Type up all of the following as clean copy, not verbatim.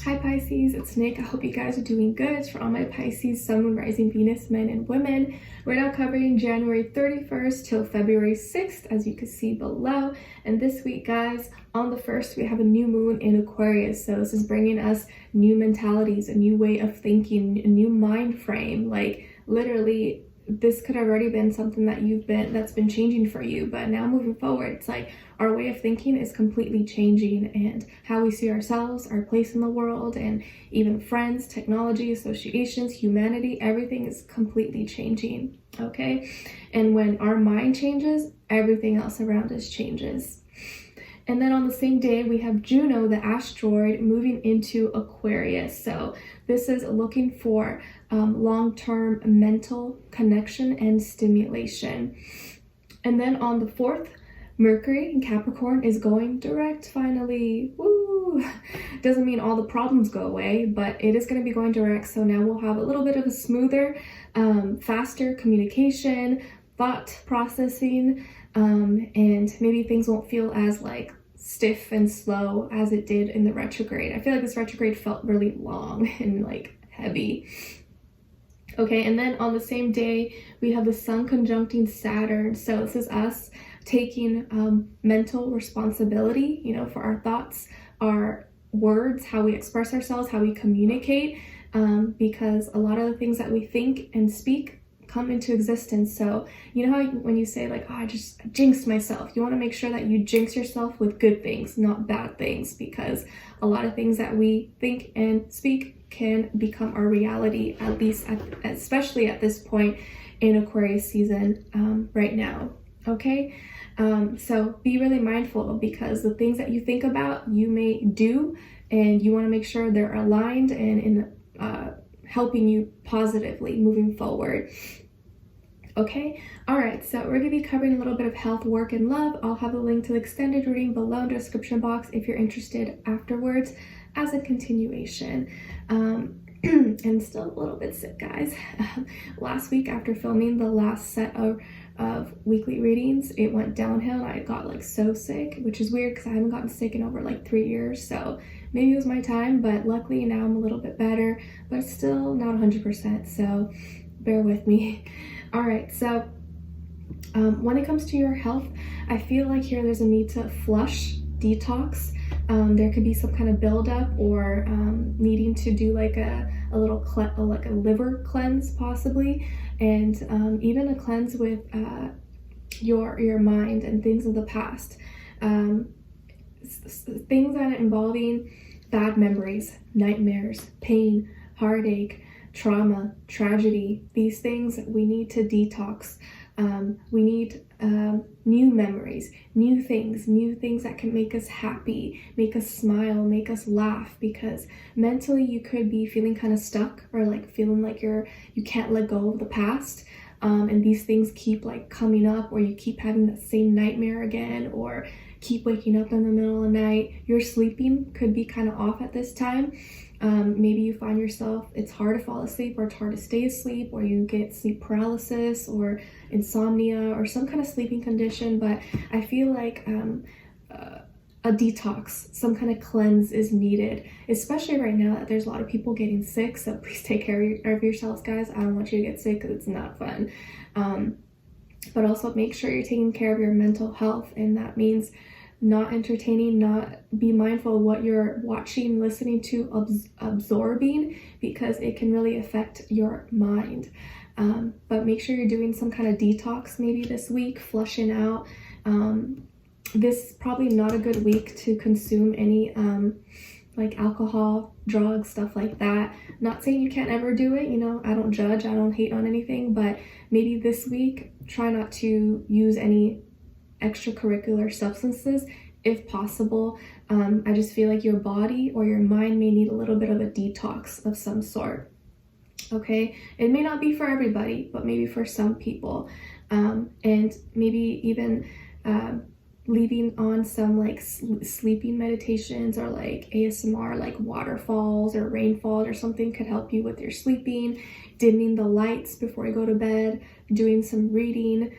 Hi Pisces, it's Nick. I hope you guys are doing good. For all my Pisces, Sun, Moon, Rising, Venus, men and women, we're now covering January 31st till February 6th, as you can see below. And this week, guys, on the 1st, we have a new moon in Aquarius. So this is bringing us new mentalities, a new way of thinking, a new mind frame. Like literally, this could have already been something that that's been changing for you, but now moving forward, it's like our way of thinking is completely changing, and how we see ourselves, our place in the world, and even friends, technology, associations, humanity, everything is completely changing. Okay, and when our mind changes, everything else around us changes. And then on the same day, we have Juno, the asteroid, moving into Aquarius. So this is looking for long-term mental connection and stimulation. And then on the 4th, Mercury in Capricorn is going direct finally. Woo! Doesn't mean all the problems go away, but it is going to be going direct. So now we'll have a little bit of a smoother, faster communication, thought processing, and maybe things won't feel as like stiff and slow as it did in the retrograde. I feel like this retrograde felt really long and like heavy. Okay, and then on the same day, we have the Sun conjuncting Saturn. So this is us taking mental responsibility, for our thoughts, our words, how we express ourselves, how we communicate, because a lot of the things that we think and speak come into existence. So you know how when you say like, oh, I jinxed myself, you want to make sure that you jinx yourself with good things, not bad things, because a lot of things that we think and speak can become our reality, at least especially at this point in Aquarius season right now. Okay, so be really mindful, because the things that you think about, you may do, and you want to make sure they're aligned and in helping you positively moving forward. Okay, all right, so we're going to be covering a little bit of health, work, and love. I'll have a link to the extended reading below in the description box if you're interested afterwards as a continuation. And still a little bit sick, guys. Last week, after filming the last set of weekly readings, it went downhill. I got like so sick, which is weird because I haven't gotten sick in over like 3 years. So maybe it was my time, but luckily now I'm a little bit better, but still not 100%. So bear with me. All right, so when it comes to your health, I feel like there's a need to flush, detox. There could be some kind of buildup, or needing to do like a little like a liver cleanse possibly, and even a cleanse with your mind and things of the past, things that are involving bad memories, nightmares, pain, heartache, trauma, tragedy. These things we need to detox. We need new memories, new things that can make us happy, make us smile, make us laugh, because mentally you could be feeling kind of stuck, or like feeling like you can't let go of the past, and these things keep like coming up, or you keep having that same nightmare again, or keep waking up in the middle of the night. Your sleeping could be kind of off at this time. Maybe you find yourself, it's hard to fall asleep, or it's hard to stay asleep, or you get sleep paralysis or insomnia or some kind of sleeping condition. But I feel like a detox, some kind of cleanse is needed, especially right now that there's a lot of people getting sick. So please take care of yourselves, guys. I don't want you to get sick because it's not fun. But also make sure you're taking care of your mental health, and that means not entertaining, be mindful of what you're watching, listening to, absorbing, because it can really affect your mind. But make sure you're doing some kind of detox maybe this week, flushing out. This is probably not a good week to consume any like alcohol, drugs, stuff like that. Not saying you can't ever do it, I don't judge, I don't hate on anything, but maybe this week try not to use any extracurricular substances if possible. I just feel like your body or your mind may need a little bit of a detox of some sort. Okay, it may not be for everybody, but maybe for some people, and maybe even leaving on some like sleeping meditations, or like ASMR, like waterfalls or rainfalls or something could help you with your sleeping. Dimming the lights before you go to bed, doing some reading,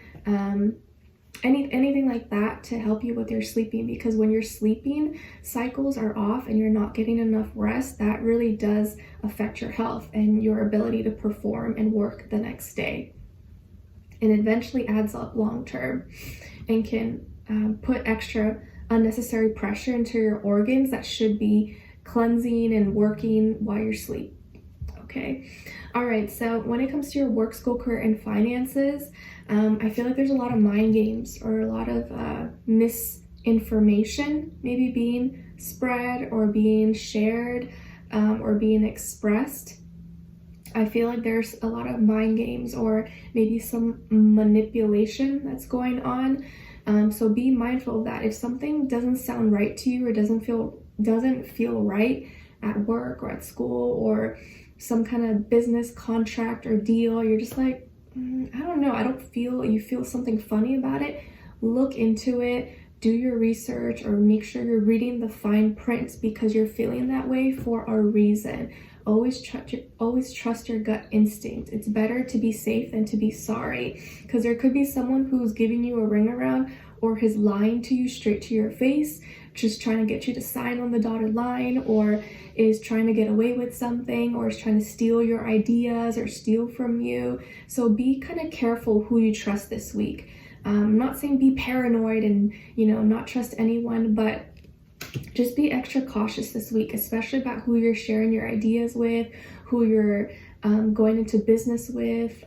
anything like that to help you with your sleeping, because when your sleeping cycles are off and you're not getting enough rest, that really does affect your health and your ability to perform and work the next day. And eventually adds up long term and can put extra unnecessary pressure into your organs that should be cleansing and working while you're asleep. Okay. All right. So when it comes to your work, school, career, and finances, I feel like there's a lot of mind games or a lot of misinformation maybe being spread or being shared or being expressed. I feel like there's a lot of mind games or maybe some manipulation that's going on. So be mindful of that. If something doesn't sound right to you or doesn't feel right at work or at school or some kind of business contract or deal, you're just like, I don't know, you feel something funny about it, look into it, do your research, or make sure you're reading the fine print, because you're feeling that way for a reason. Always trust your gut instinct. It's better to be safe than to be sorry, because there could be someone who's giving you a ring around or is lying to you straight to your face, just trying to get you to sign on the dotted line, or is trying to get away with something, or is trying to steal your ideas or steal from you. So be kind of careful who you trust this week. I'm not saying be paranoid and, not trust anyone, but just be extra cautious this week, especially about who you're sharing your ideas with, who you're going into business with,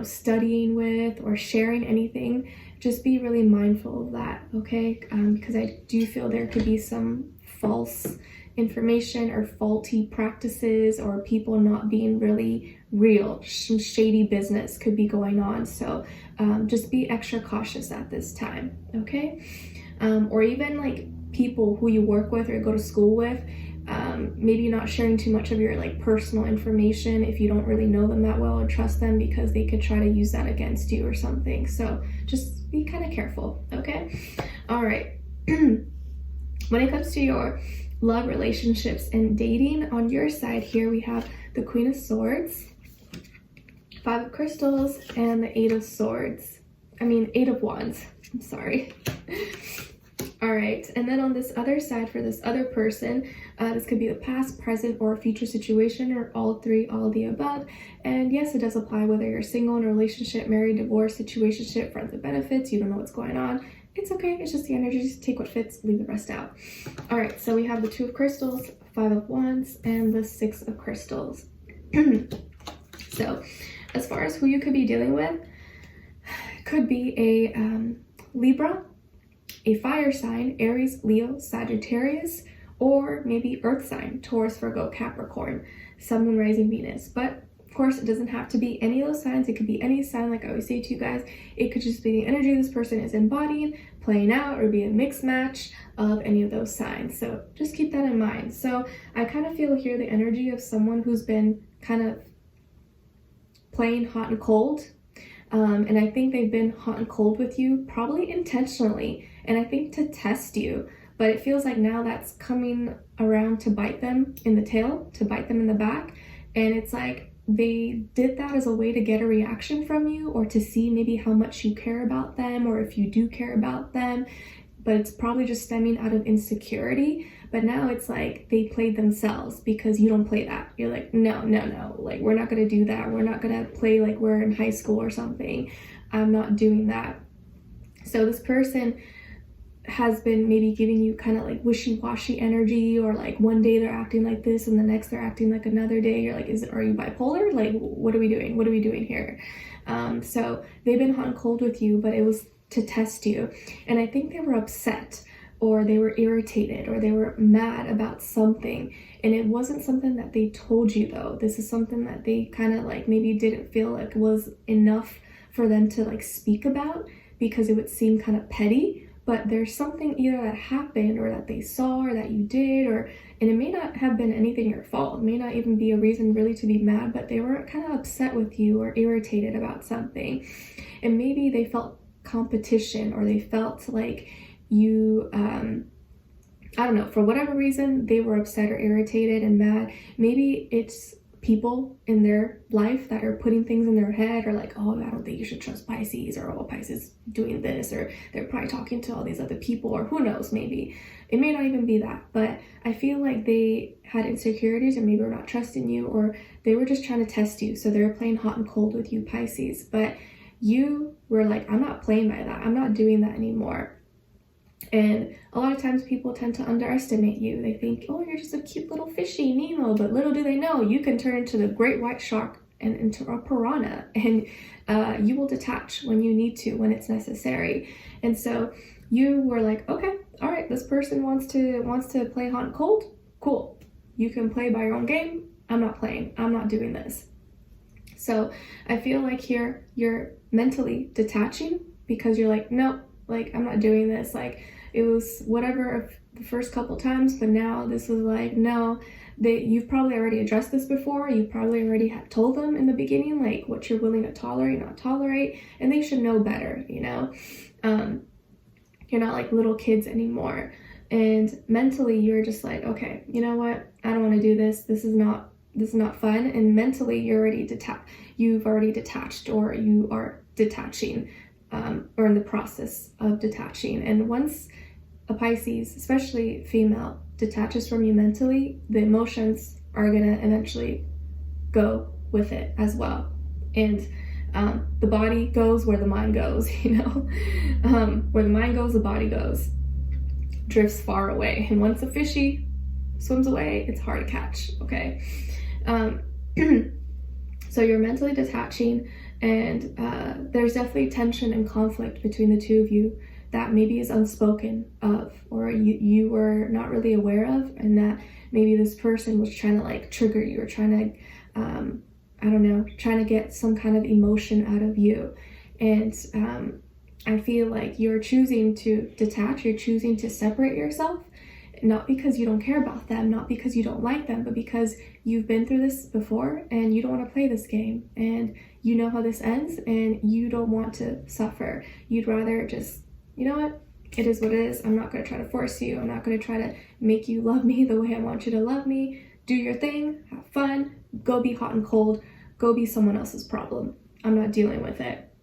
studying with, or sharing anything. Just be really mindful of that, okay? Because I do feel there could be some false information or faulty practices or people not being really real. Some shady business could be going on. So just be extra cautious at this time, okay? Or even like people who you work with or go to school with, maybe not sharing too much of your like personal information if you don't really know them that well or trust them, because they could try to use that against you or something. So just be kind of careful, okay? All right. When it comes to your love, relationships, and dating, on your side here we have the Queen of Swords, 5 of Crystals, and the 8 of Wands. I'm sorry. All right, and then on this other side, for this other person, this could be the past, present, or future situation, or all three, all of the above. And yes, it does apply whether you're single, in a relationship, married, divorced, situationship, friends with benefits, you don't know what's going on. It's okay, it's just the energy. Just take what fits, leave the rest out. All right, so we have the 2 of Crystals, 5 of Wands, and the 6 of Crystals. So as far as who you could be dealing with, it could be a Libra, a fire sign, Aries, Leo, Sagittarius, or maybe earth sign, Taurus, Virgo, Capricorn, Sun, Moon, Rising, Venus. But of course, it doesn't have to be any of those signs. It could be any sign, like I always say to you guys. It could just be the energy this person is embodying, playing out, or be a mixed match of any of those signs. So just keep that in mind. So I kind of feel here the energy of someone who's been kind of playing hot and cold. And I think they've been hot and cold with you, probably intentionally, and I think to test you. But it feels like now that's coming around to bite them in the tail, to bite them in the back. And it's like they did that as a way to get a reaction from you, or to see maybe how much you care about them, or if you do care about them. But it's probably just stemming out of insecurity. But now it's like they played themselves, because you don't play that. You're like, no, like we're not gonna do that. We're not gonna play like we're in high school or something. I'm not doing that. So this person has been maybe giving you kind of like wishy-washy energy, or like one day they're acting like this and the next they're acting like another day. You're like, are you bipolar? Like, what are we doing? What are we doing here? So they've been hot and cold with you, but it was to test you. And I think they were upset, or they were irritated, or they were mad about something. And it wasn't something that they told you though. This is something that they kind of like maybe didn't feel like was enough for them to like speak about, because it would seem kind of petty. But there's something either that happened, or that they saw, or that you did, and it may not have been anything your fault. It may not even be a reason really to be mad, but they were kind of upset with you or irritated about something. And maybe they felt competition, or they felt like you, I don't know, for whatever reason, they were upset or irritated and mad. Maybe it's people in their life that are putting things in their head, or like, oh, I don't think you should trust Pisces, or oh, Pisces doing this, or they're probably talking to all these other people, or who knows, maybe it may not even be that. But I feel like they had insecurities, or maybe were not trusting you, or they were just trying to test you. So they were playing hot and cold with you, Pisces. But you were like, I'm not playing by that. I'm not doing that anymore. And a lot of times people tend to underestimate you. They think, oh, you're just a cute little fishy, Nemo. But little do they know, you can turn into the great white shark and into a piranha. And you will detach when you need to, when it's necessary. And so you were like, okay, all right, this person wants to play hot and cold. Cool. You can play by your own game. I'm not playing. I'm not doing this. So I feel like here you're mentally detaching, because you're like, nope, like I'm not doing this. Like it was whatever the first couple times, but now this is like, no, you've probably already addressed this before. You probably already had told them in the beginning, like what you're willing to tolerate, not tolerate, and they should know better, you know? You're not like little kids anymore. And mentally you're just like, okay, you know what? I don't want to do this. This is not fun. And mentally you've already detached, or you are detaching, or in the process of detaching. And once a Pisces, especially female, detaches from you mentally, the emotions are gonna eventually go with it as well. And the body goes where the mind goes, you know? Where the mind goes, the body goes. Drifts far away. And once a fishy swims away, it's hard to catch, okay? So you're mentally detaching, and there's definitely tension and conflict between the two of you that maybe is unspoken of, or you were not really aware of, and that maybe this person was trying to like trigger you, or trying to, I don't know, trying to get some kind of emotion out of you. And I feel like you're choosing to detach, you're choosing to separate yourself, not because you don't care about them, not because you don't like them, but because you've been through this before and you don't want to play this game, and you know how this ends, and you don't want to suffer. You'd rather just, you know what, it is what it is. I'm not going to try to force you. I'm not going to try to make you love me the way I want you to love me. Do your thing, have fun, go be hot and cold, go be someone else's problem. I'm not dealing with it.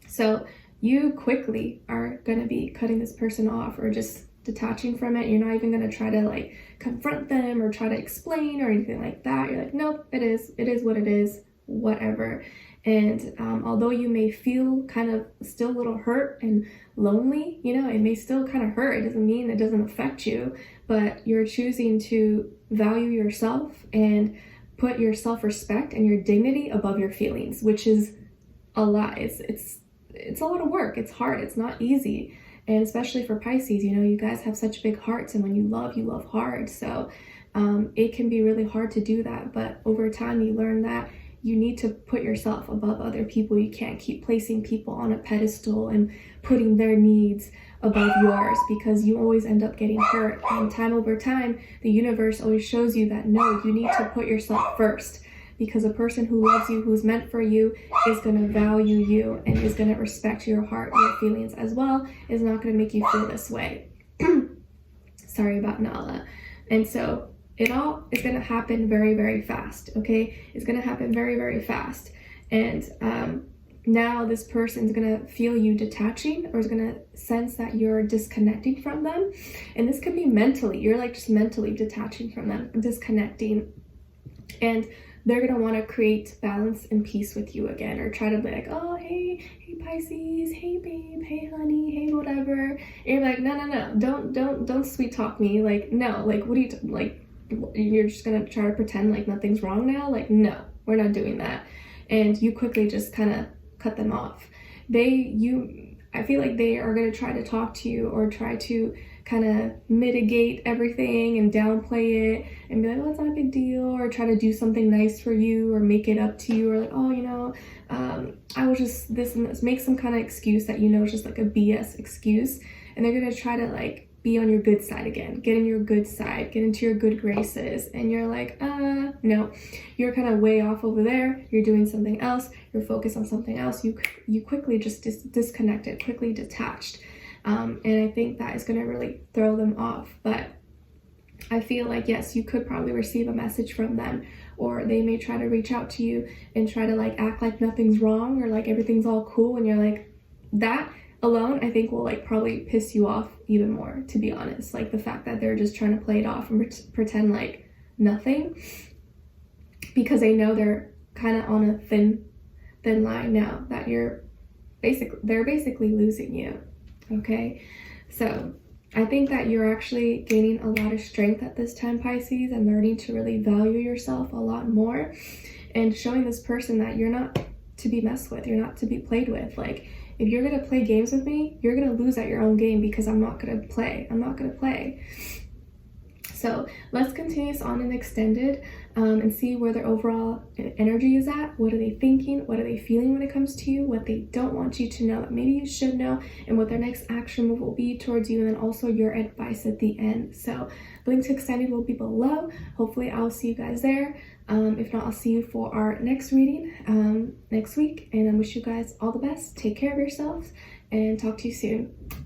So you quickly are going to be cutting this person off, or just detaching from it. You're not even going to try to like confront them or try to explain or anything like that. You're like, nope, it is what it is, whatever. And although you may feel kind of still a little hurt and lonely, you know, it may still kind of hurt. It doesn't mean it doesn't affect you, but you're choosing to value yourself and put your self-respect and your dignity above your feelings, which is a lot. It's a lot of work. It's hard. It's not easy. And especially for Pisces, you know, you guys have such big hearts, and when you love hard. So it can be really hard to do that. But over time, you learn that you need to put yourself above other people. You can't keep placing people on a pedestal and putting their needs above yours, because you always end up getting hurt. And time over time, the universe always shows you that no, you need to put yourself first, because a person who loves you, who's meant for you, is going to value you and is going to respect your heart, your feelings as well, is not going to make you feel this way. Sorry about Nala. And so it all is going to happen very, very fast, okay? It's going to happen very, very fast. And now this person's going to feel you detaching, or is going to sense that you're disconnecting from them. And this could be mentally. You're like just mentally detaching from them, disconnecting. And they're going to want to create balance and peace with you again, or try to be like, oh, hey Pisces, hey babe, hey honey, hey whatever. And you're like, no, don't sweet talk me. Like, no, like, what are you, like, you're just going to try to pretend like nothing's wrong now? Like, no, we're not doing that. And you quickly just kind of cut them off. I feel like they are going to try to talk to you, or try to kind of mitigate everything and downplay it and be like, oh, it's not a big deal, or try to do something nice for you, or make it up to you, or like, oh, you know, I was just this and this, make some kind of excuse that you know is just like a BS excuse. And they're going to try to like be on your good side again, get in your good side, get into your good graces. And you're like, no, you're kind of way off over there. You're doing something else. You're focused on something else. You quickly just disconnected, quickly detached. And I think that is going to really throw them off. But I feel like, yes, you could probably receive a message from them, or they may try to reach out to you and try to like act like nothing's wrong or like everything's all cool, and you're like, that alone I think will like probably piss you off even more, to be honest. Like the fact that they're just trying to play it off and pretend like nothing, because they know they're kind of on a thin line now, that they're basically losing you. Okay, so I think that you're actually gaining a lot of strength at this time, Pisces, and learning to really value yourself a lot more, and showing this person that you're not to be messed with, you're not to be played with. Like, if you're gonna play games with me, you're gonna lose at your own game, because I'm not gonna play. So let's continue this on an extended and see where their overall energy is at. What are they thinking? What are they feeling when it comes to you? What they don't want you to know that maybe you should know, and what their next action move will be towards you, and then also your advice at the end. So the link to extended will be below. Hopefully I'll see you guys there. If not, I'll see you for our next reading next week, and I wish you guys all the best. Take care of yourselves, and talk to you soon.